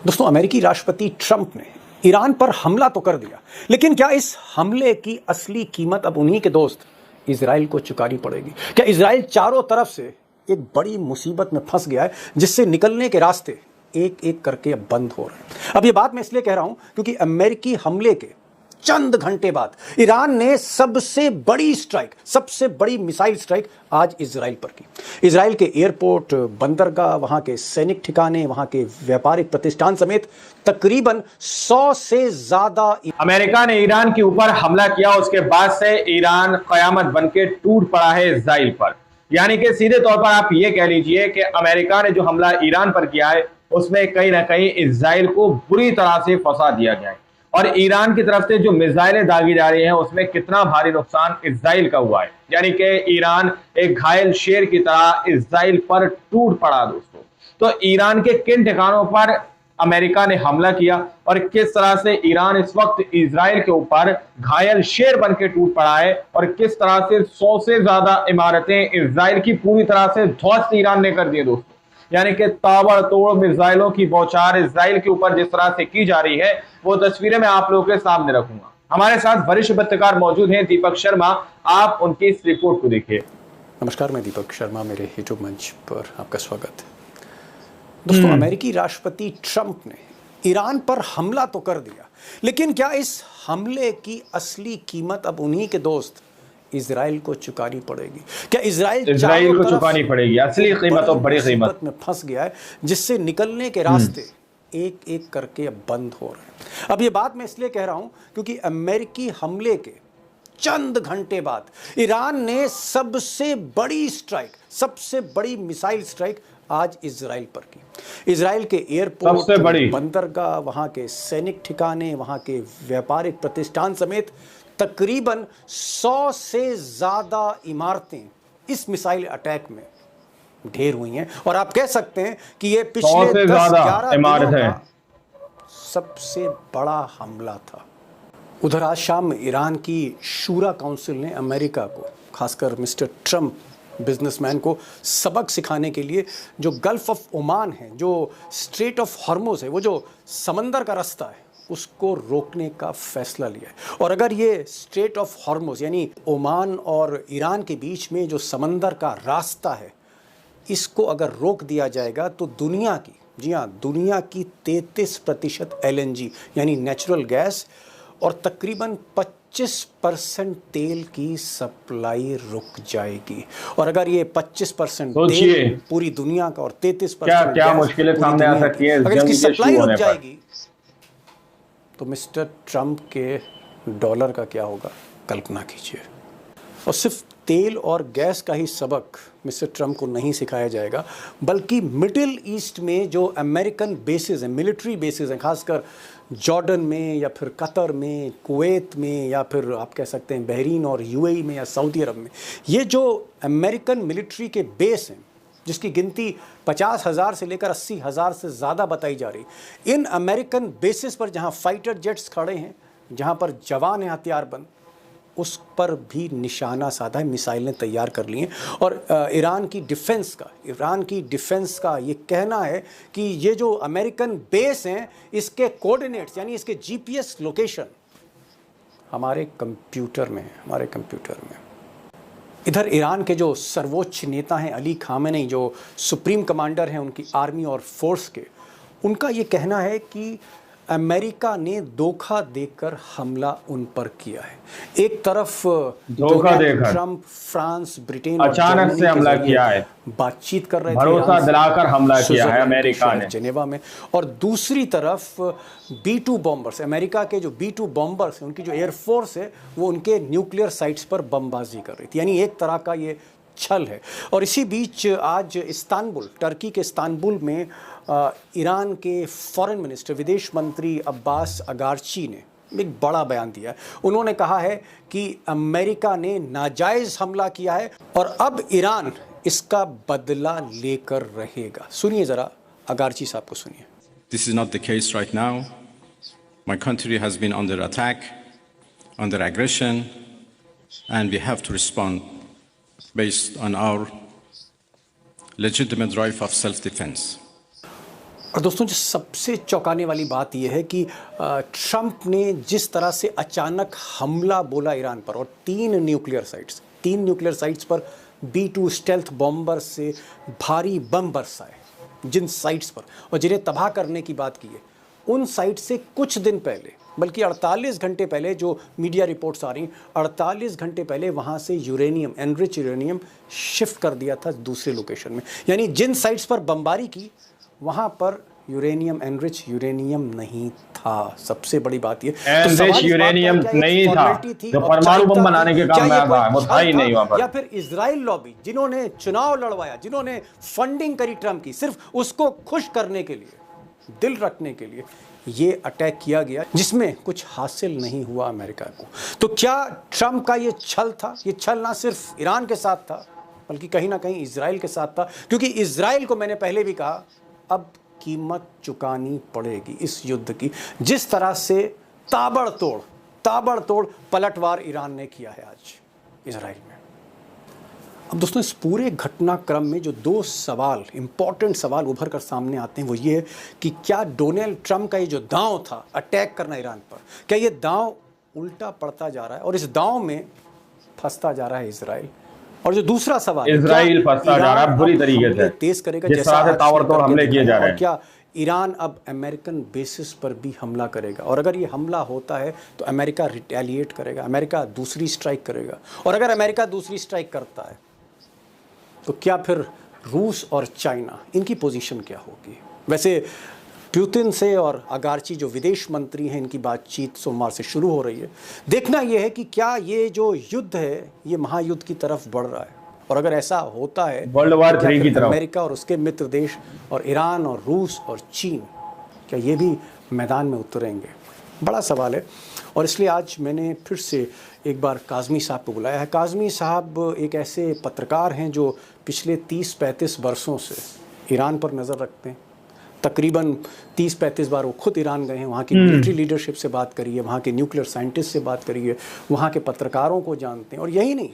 दोस्तों, अमेरिकी राष्ट्रपति ट्रंप ने ईरान पर हमला तो कर दिया, लेकिन क्या इस हमले की असली कीमत अब उन्हीं के दोस्त इजराइल को चुकानी पड़ेगी? क्या इजराइल चारों तरफ से एक बड़ी मुसीबत में फंस गया है, जिससे निकलने के रास्ते एक एक करके अब बंद हो रहे हैं? अब ये बात मैं इसलिए कह रहा हूं क्योंकि अमेरिकी हमले के चंद घंटे बाद ईरान ने सबसे बड़ी स्ट्राइक, सबसे बड़ी मिसाइल स्ट्राइक आज इजराइल पर की। इजराइल के एयरपोर्ट, बंदरगाह, वहां के सैनिक ठिकाने, वहां के व्यापारिक प्रतिष्ठान समेत तकरीबन 100 से ज्यादा। अमेरिका ने ईरान के ऊपर हमला किया, उसके बाद से ईरान कयामत बनके टूट पड़ा है इजराइल पर। यानी कि सीधे तौर पर आप ये कह लीजिए कि अमेरिका ने जो हमला ईरान पर किया है उसमें कहीं ना कहीं इजराइल को बुरी तरह से फंसा दिया गया है। और ईरान की तरफ से जो मिसाइलें दागी जा रही हैं उसमें कितना भारी नुकसान इजराइल का हुआ है। यानी कि ईरान एक घायल शेर की तरह इजराइल पर टूट पड़ा। दोस्तों, तो ईरान के किन ठिकानों पर अमेरिका ने हमला किया और किस तरह से ईरान इस वक्त इजराइल के ऊपर घायल शेर बन के टूट पड़ा है और किस तरह से 100 से ज्यादा इमारतें इजराइल की पूरी तरह से ध्वस्त ईरान ने कर दी है। दोस्तों, यानी कि ताबड़तोड़ मिसाइलों की बौछार इजराइल के ऊपर जिस तरह से की जा रही है वो तस्वीरें मैं आप लोगों के सामने रखूंगा। हमारे साथ वरिष्ठ पत्रकार मौजूद हैं, दीपक शर्मा। आप उनकी इस रिपोर्ट को देखिए। नमस्कार, मैं दीपक शर्मा, मेरे यूट्यूब मंच पर आपका स्वागत है। दोस्तों, अमेरिकी राष्ट्रपति ट्रंप ने ईरान पर हमला तो कर दिया, लेकिन क्या इस हमले की असली कीमत अब उन्हीं के दोस्त इजराइल को चुकानी पड़ेगी? क्या इजराइल को चुकानी पड़ेगी? असली कीमत और बड़ी कीमत में फंस गया है, जिससे निकलने के रास्ते एक एक करके अब बंद हो रहे हैं। अब ये बात मैं इसलिए कह रहा हूं क्योंकि अमेरिकी हमले के चंद घंटे बाद ईरान ने सबसे बड़ी स्ट्राइक, सबसे बड़ी मिसाइल स्ट्राइक आज इजराइल पर की। इजराइल के एयरपोर्ट, बंदरगाह, वहां के सैनिक ठिकाने, वहां के व्यापारिक प्रतिष्ठान समेत तकरीबन 100 से ज्यादा इमारतें इस मिसाइल अटैक में ढेर हुई हैं। और आप कह सकते हैं कि ये पिछले 10-11 दिनों का सबसे बड़ा हमला था। उधर आज शाम ईरान की शूरा काउंसिल ने अमेरिका को, खासकर मिस्टर ट्रंप बिजनेसमैन को सबक सिखाने के लिए जो गल्फ ऑफ ओमान है, जो स्ट्रेट ऑफ हॉर्मुज़ है, वो जो समंदर का रास्ता है, उसको रोकने का फैसला लिया है। और अगर ये स्ट्रेट ऑफ हॉर्मुज़ यानी ओमान और ईरान के बीच में जो समंदर का रास्ता है, इसको अगर रोक दिया जाएगा तो दुनिया की, जी हाँ, दुनिया की 33% LNG यानी नेचुरल गैस और तकरीबन 25% तेल की सप्लाई रुक जाएगी। और अगर ये 25% तेल पूरी दुनिया का और 33% क्या मुश्किलें सामने आ सकती है अगर इसकी सप्लाई रुक जाएगी तो मिस्टर ट्रंप के डॉलर का क्या होगा, कल्पना कीजिए। और सिर्फ तेल और गैस का ही सबक मिस्टर ट्रंप को नहीं सिखाया जाएगा, बल्कि मिडिल ईस्ट में जो अमेरिकन बेसेस हैं, मिलिट्री बेसेस हैं, खासकर जॉर्डन में या फिर कतर में, कुवैत में, या फिर आप कह सकते हैं बहरीन और UAE में या सऊदी अरब में, ये जो अमेरिकन मिलिट्री के बेस हैं जिसकी गिनती 50,000 से लेकर 80,000 से ज़्यादा बताई जा रही, इन अमेरिकन बेसिस पर जहां फाइटर जेट्स खड़े हैं, जहां पर जवान हैं हथियारबंद, उस पर भी निशाना साधा है, मिसाइलें तैयार कर ली हैं। और ईरान की डिफेंस का ये कहना है कि ये जो अमेरिकन बेस हैं, इसके कोऑर्डिनेट्स यानी इसके GPS लोकेशन हमारे कंप्यूटर में है। इधर ईरान के जो सर्वोच्च नेता हैं अली खामेनी, जो सुप्रीम कमांडर हैं उनकी आर्मी और फोर्स के, उनका ये कहना है कि अमेरिका ने धोखा देकर हमला उन पर किया है। एक तरफ धोखा देकर ट्रंप फ्रांस, ब्रिटेन अचानक से हमला किया है, बातचीत कर रहे थे, भरोसा दिलाकर हमला किया है अमेरिका ने जेनेवा में। और दूसरी तरफ B-2 बॉम्बर्स, अमेरिका के जो B-2 बॉम्बर्स हैं, उनकी जो एयरफोर्स है वो उनके न्यूक्लियर साइट्स पर बमबाजी कर रही थी। यानी एक तरह का ये छल है। और इसी बीच आज इस्तांबुल, टर्की के इस्तांबुल में ईरान के फॉरेन मिनिस्टर, विदेश मंत्री अब्बास अगारची ने एक बड़ा बयान दिया है। उन्होंने कहा है कि अमेरिका ने नाजायज हमला किया है और अब ईरान इसका बदला लेकर रहेगा। सुनिए जरा अगारची साहब को सुनिए। This is not the case right now. My country has been under attack, under aggression, and we have to respond based on our legitimate right of self-defense. और दोस्तों, जो सबसे चौंकाने वाली बात यह है कि ट्रंप ने जिस तरह से अचानक हमला बोला ईरान पर, और 3 न्यूक्लियर साइट्स पर B-2 स्टेल्थ बॉम्बर से भारी बम बरसाए, जिन साइट्स पर, और जिन्हें तबाह करने की बात की है, उन साइट से कुछ दिन पहले, बल्कि 48 घंटे पहले, जो मीडिया रिपोर्ट्स आ रही, 48 घंटे पहले वहाँ से यूरेनियम, एनरिच यूरेनियम शिफ्ट कर दिया था दूसरे लोकेशन में। यानी जिन साइट्स पर बमबारी की, वहाँ पर यूरेनियम, एनरिच यूरेनियम नहीं था। सबसे बड़ी बात ये, एनरिच यूरेनियम नहीं था जो परमाणु बम बनाने के काम में आता है, वो था ही नहीं वहाँ पर। या फिर इजराइल लॉबी, जिन्होंने चुनाव लड़वाया, जिन्होंने फंडिंग करी ट्रंप की, सिर्फ उसको खुश करने के लिए, दिल रखने के लिए ये अटैक किया गया, जिसमें कुछ हासिल नहीं हुआ अमेरिका को। तो क्या ट्रंप का ये छल था? ये छल ना सिर्फ ईरान के साथ था, बल्कि कहीं ना कहीं इजराइल के साथ था, क्योंकि इजराइल को, मैंने पहले भी कहा, अब कीमत चुकानी पड़ेगी इस युद्ध की, जिस तरह से ताबड़तोड़ पलटवार ईरान ने किया है आज इजराइल में। अब दोस्तों, इस पूरे घटनाक्रम में जो 2 इंपॉर्टेंट सवाल उभर कर सामने आते हैं, वो ये है कि क्या डोनाल्ड ट्रंप का ये जो दांव था अटैक करना ईरान पर, क्या ये दांव उल्टा पड़ता जा रहा है और इस दांव में फंसता जा रहा है इजराइल? और जो दूसरा सवाल, इजराइल फंसता जा रहा है बुरी तरीके से, तेज करेगा, जिस तरह से ताबड़तोड़ हमले किए जा रहे हैं। क्या ईरान अब अमेरिकन बेसिस पर भी हमला करेगा? और अगर ये हमला होता है तो अमेरिका रिटेलिएट करेगा, अमेरिका दूसरी स्ट्राइक करेगा, और अगर अमेरिका दूसरी स्ट्राइक करता है तो क्या फिर रूस और चाइना, इनकी पोजीशन क्या होगी? वैसे पुतिन से और अगार्ची, जो विदेश मंत्री हैं, इनकी बातचीत सोमवार से शुरू हो रही है। देखना यह है कि क्या ये जो युद्ध है, ये महायुद्ध की तरफ बढ़ रहा है, और अगर ऐसा होता है, वर्ल्ड वॉर 3 की तरफ, अमेरिका और उसके मित्र देश और ईरान और रूस और चीन, क्या ये भी मैदान में उतरेंगे? बड़ा सवाल है। और इसलिए आज मैंने फिर से एक बार काज़मी साहब को बुलाया है। काज़मी साहब एक ऐसे पत्रकार हैं जो पिछले 30-35 वर्षों से ईरान पर नज़र रखते हैं। तकरीबन 30-35 बार वो खुद ईरान गए हैं, वहाँ की मिलिट्री लीडरशिप से बात करिए, वहाँ के न्यूक्लियर साइंटिस्ट से बात करिए, वहाँ के पत्रकारों को जानते हैं। और यही नहीं,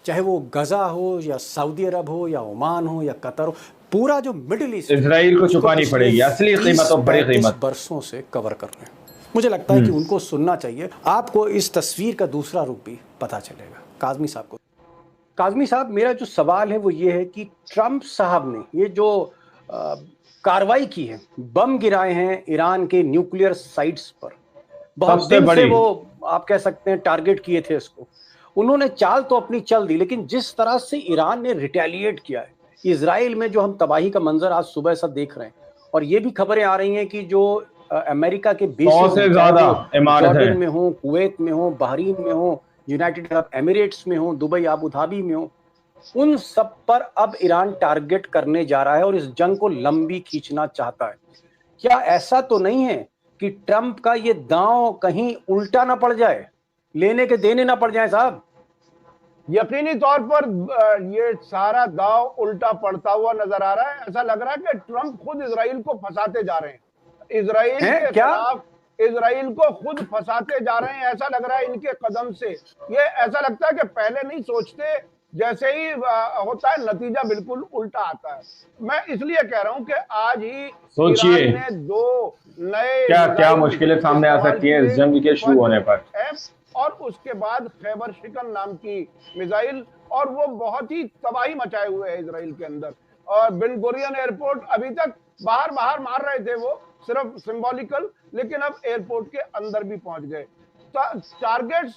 चाहे वो गज़ा हो या सऊदी अरब हो या ओमान हो या कतर हो, पूरा जो मिडिल ईस्ट, इजराइल को चुकानी पड़ेगी असली कीमत और बड़ी कीमत, वर्षों से कवर कर रहे हैं। मुझे लगता है कि उनको सुनना चाहिए, आपको इस तस्वीर का दूसरा रूप भी पता चलेगा। काज़मी साहब को, काज़मी साहब, मेरा जो सवाल है वो ये है कि ट्रंप साहब ने ये जो कार्रवाई की है, बम गिराए हैं ईरान के न्यूक्लियर साइट्स पर, बहुत दिन से वो आप कह सकते हैं टारगेट किए थे इसको, उन्होंने चाल तो अपनी चल दी, लेकिन जिस तरह से ईरान ने रिटेलिएट किया है, इजराइल में जो हम तबाही का मंजर आज सुबह से देख रहे हैं, और ये भी खबरें आ रही हैं कि जो अमेरिका के बेसिस से ज्यादा इमारतें में हो, कुवैत में हो, बहरीन में हो, यूनाइटेड अरब एमिरेट्स में हो, दुबई, अबू धाबी में हो, उन सब पर अब ईरान टारगेट करने जा रहा है और इस जंग को लंबी खींचना चाहता है। क्या ऐसा तो नहीं है कि ट्रंप का ये दांव कहीं उल्टा ना पड़ जाए, लेने के देने ना पड़ जाए? साहब, यकीनी तौर पर ये सारा दांव उल्टा पड़ता हुआ नजर आ रहा है। ऐसा लग रहा है कि ट्रंप खुद इजराइल को फंसाते जा रहे हैं, इजराइल के खिलाफ इजराइल को खुद फंसाते जा रहे हैं। ऐसा लग रहा है इनके कदम से, ये ऐसा लगता है कि पहले नहीं सोचते, जैसे ही होता है नतीजा बिल्कुल उल्टा आता है। मैं इसलिए कह रहा हूं कि आज ही सोचिए ईरान ने 2 नए क्या मुश्किलें सामने आ सकती हैं इस जंग के शुरू होने पर, और उसके बाद खैबर शिकन नाम की मिसाइल, और वो बहुत ही तबाही मचाए हुए है इजराइल के अंदर। और बेन गुरियन एयरपोर्ट, अभी तक बाहर मार रहे थे वो, सिर्फ सिंबॉलिकल, लेकिन अब एयरपोर्ट के अंदर भी पहुंच गए। टारगेट्स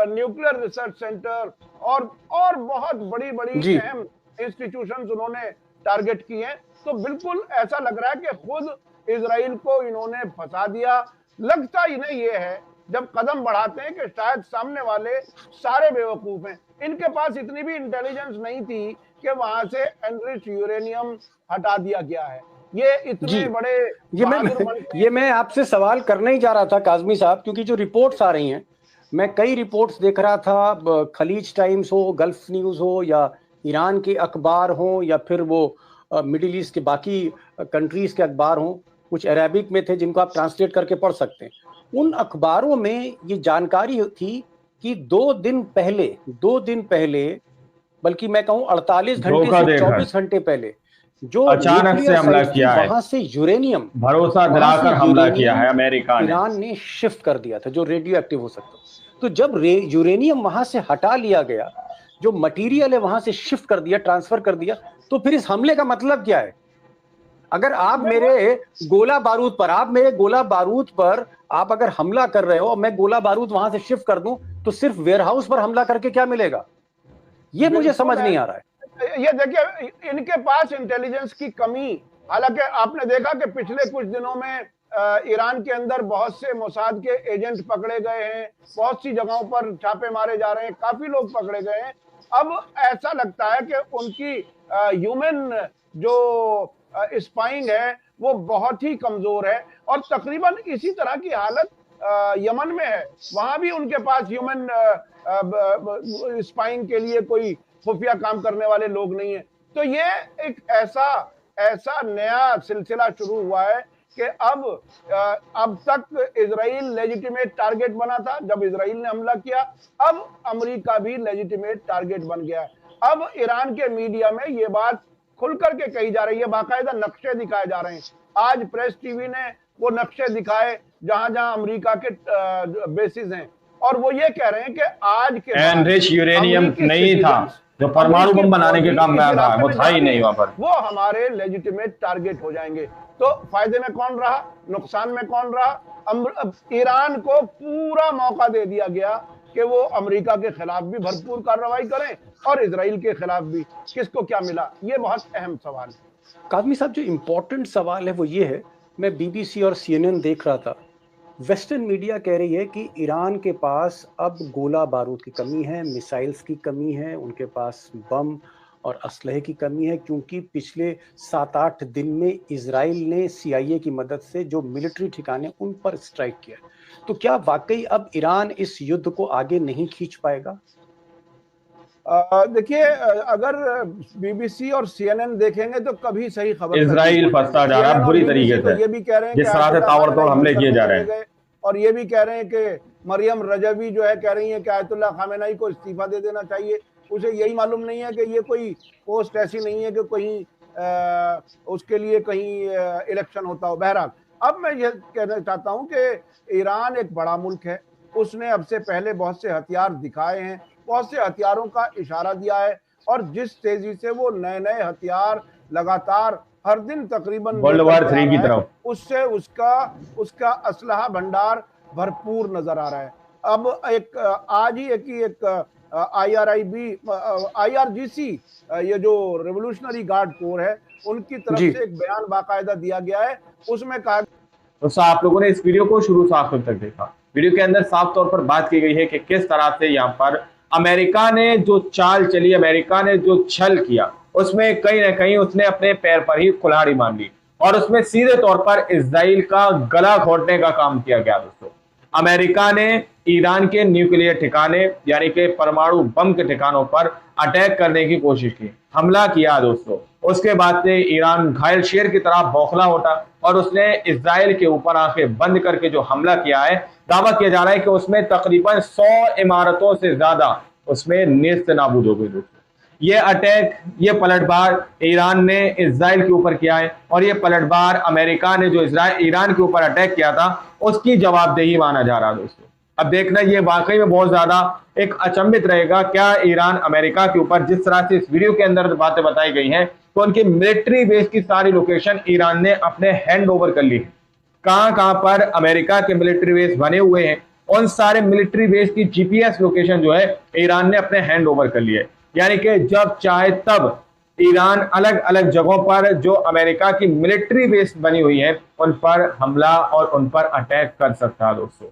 न्यूक्लियर रिसर्च सेंटर और बहुत बड़ी अहम इंस्टीट्यूशंस उन्होंने टारगेट किए हैं। तो बिल्कुल ऐसा लग रहा है कि खुद इजराइल को इन्होंने फंसा दिया। लगता इन्हें ये है, जब कदम बढ़ाते हैं, कि शायद सामने वाले सारे बेवकूफ हैं, इनके पास इतनी भी इंटेलिजेंस नहीं थी कि वहां से एनरिच यूरेनियम हटा दिया गया है। ये इतने बड़े ये मैं आपसे सवाल करने ही जा रहा था काज़मी साहब, क्योंकि जो रिपोर्ट्स आ रही हैं, मैं कई रिपोर्ट्स देख रहा था, खलीज टाइम्स हो, गल्फ न्यूज़ हो, या ईरान के अखबार हो, या फिर वो मिडिल ईस्ट के बाकी कंट्रीज के अखबार हों, कुछ अरेबिक में थे जिनको आप ट्रांसलेट करके पढ़ सकते हैं। उन अखबारों में ये जानकारी थी कि 2 दिन पहले, बल्कि मैं कहूँ 48 घंटे से 24 घंटे पहले, जो अचानक से हमला किया है, वहां से यूरेनियम भरोसा दिलाकर हमला किया है अमेरिका ने। ईरान ने शिफ्ट कर दिया था जो रेडियो एक्टिव हो सकता। तो जब यूरेनियम वहां से हटा लिया गया, जो मटेरियल है वहां से शिफ्ट कर दिया, ट्रांसफर कर दिया, तो फिर इस हमले का मतलब क्या है? अगर आप मेरे गोला बारूद पर आप अगर हमला कर रहे हो और मैं गोला बारूद वहां से शिफ्ट कर दूं, तो सिर्फ वेयरहाउस पर हमला करके क्या मिलेगा? ये मुझे समझ नहीं आ रहा है। ये देखिए, इनके पास इंटेलिजेंस की कमी, हालांकि आपने देखा कि पिछले कुछ दिनों में ईरान के अंदर बहुत से मोसाद के एजेंट पकड़े गए हैं, बहुत सी जगहों पर छापे मारे जा रहे हैं, काफी लोग पकड़े गए हैं। अब ऐसा लगता है कि उनकी ह्यूमन जो स्पाइंग है वो बहुत ही कमजोर है, और तकरीबन इसी तरह की हालत यमन में है। वहां भी उनके पास ह्यूमन स्पाइंग के लिए कोई खुफिया काम करने वाले लोग नहीं है। तो ये एक ऐसा नया सिलसिला शुरू हुआ है कि अब तक इजराइल लेजिटिमेट टारगेट बना था। जब इजराइल ने हमला किया, अब अमेरिका भी लेजिटिमेट टारगेट बन गया। अब ईरान के मीडिया में ये बात खुल करके कही जा रही है, बाकायदा नक्शे दिखाए जा रहे हैं। आज प्रेस टीवी ने वो नक्शे दिखाए जहां जहां अमेरिका के बेसिस हैं, और वो ये कह रहे हैं कि आज के एनरिच यूरेनियम नहीं था जो परमाणु बम बनाने के काम में आ रहा है, वो था ही नहीं वहां पर। वो हमारे लेजिटिमेट टारगेट हो जाएंगे। तो फायदे में कौन रहा, नुकसान में कौन रहा? ईरान को पूरा मौका दे दिया गया कि वो अमेरिका के खिलाफ भी भरपूर कार्रवाई करें और इजराइल के खिलाफ भी। किसको क्या मिला, ये बहुत अहम सवाल है। काज़मी साहब, जो इम्पोर्टेंट सवाल है वो ये है, मैं बीबीसी और CNN देख रहा था, वेस्टर्न मीडिया कह रही है कि ईरान के पास अब गोला बारूद की कमी है, मिसाइल्स की कमी है, उनके पास बम और असलहे की कमी है, क्योंकि पिछले 7-8 दिन में इजराइल ने CIA की मदद से जो मिलिट्री ठिकाने उन पर स्ट्राइक किया। तो क्या वाकई अब ईरान इस युद्ध को आगे नहीं खींच पाएगा? देखिए, अगर BBC और CNN देखेंगे तो कभी सही खबर इजराइल फंसता जा रहा है बुरी तरीके से, ये भी कह रहे हैं जिस तरह से ताबड़तोड़ हमले किए जा रहे हैं, और ये भी कह रहे हैं कि मरियम रजवी जो है कह रही है कि आयतुल्लाह खामेनेई को इस्तीफा दे देना चाहिए। उसे यही मालूम नहीं है कि ये कोई पोस्ट ऐसी नहीं है कि कहीं उसके लिए कहीं इलेक्शन होता हो। बहरहाल, अब मैं ये कहना चाहता हूँ कि ईरान एक बड़ा मुल्क है, उसने अब से पहले बहुत से हथियार दिखाए हैं, बहुत से हथियारों का इशारा दिया है, और जिस तेजी से वो नए नए हथियार लगातार हर दिन तकरीबन वर्ल्ड वार 3 की तरफ, उससे उसका असलहा भंडार भरपूर नजर आ रहा है। अब आज ही एक IRGC, ये जो रेवोल्यूशनरी गार्ड कोर है, उनकी तरफ से एक बयान बाकायदा दिया गया है। उसमें कहा, तो आप लोगों ने इस वीडियो को शुरू से आखिर तक देखा। वीडियो के अंदर साफ तौर पर बात की गई है कि किस तरह से यहाँ पर अमेरिका ने जो चाल चली, अमेरिका ने जो छल किया, उसमें कहीं ना कहीं उसने अपने पैर पर ही कुल्हाड़ी मान ली, और उसमें सीधे तौर पर इजराइल का गला घोटने का काम किया गया। दोस्तों, अमेरिका ने ईरान के न्यूक्लियर ठिकाने यानी कि परमाणु बम के ठिकानों पर अटैक करने की कोशिश की, हमला किया। दोस्तों, उसके बाद से ईरान घायल शेर की तरह बौखला उठा और उसने इजराइल के ऊपर आंखें बंद करके जो हमला किया है, दावा किया जा रहा है कि उसमें तकरीबन 100 इमारतों से ज्यादा उसमें नेस्त नाबूद हो गई। दोस्तों, ये अटैक, ये पलटवार ईरान ने इजराइल के ऊपर किया है, और ये पलटवार अमेरिका ने जो ईरान के ऊपर अटैक किया था उसकी जवाबदेही माना जा रहा है। दोस्तों, अब देखना ये वाकई में बहुत ज्यादा एक अचंभित रहेगा, क्या ईरान अमेरिका के ऊपर, जिस तरह से इस वीडियो के अंदर बातें बताई गई हैं, तो उनकी मिलिट्री बेस की सारी लोकेशन ईरान ने अपने हैंड ओवर कर ली है। कहां पर अमेरिका के मिलिट्री बेस बने हुए हैं, उन सारे मिलिट्री बेस की GPS लोकेशन जो है ईरान ने अपने हैंड ओवर कर ली है। यानी कि जब चाहे तब ईरान अलग अलग जगहों पर जो अमेरिका की मिलिट्री बेस बनी हुई है उन पर हमला और उन पर अटैक कर सकता है। दोस्तों,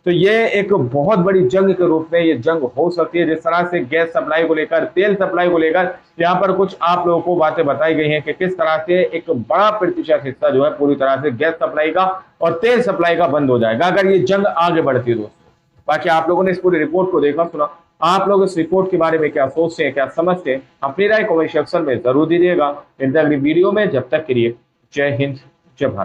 तो ये एक बहुत बड़ी जंग के रूप में ये जंग हो सकती है। जिस तरह से गैस सप्लाई को लेकर, तेल सप्लाई को लेकर यहाँ पर कुछ आप लोगों को बातें बताई गई हैं कि किस तरह से एक बड़ा प्रतिशत हिस्सा जो है पूरी तरह से गैस सप्लाई का और तेल सप्लाई का बंद हो जाएगा अगर ये जंग आगे बढ़ती है। दोस्तों, बाकी आप लोगों ने इस पूरी रिपोर्ट को देखा सुना, आप लोग इस रिपोर्ट के बारे में क्या सोचते हैं, क्या समझते हैं, अपनी राय कमेंट सेक्शन में जरूर दीजिएगा। मिलते हैं अगली वीडियो में, जब तक के लिए जय हिंद, जय भारत।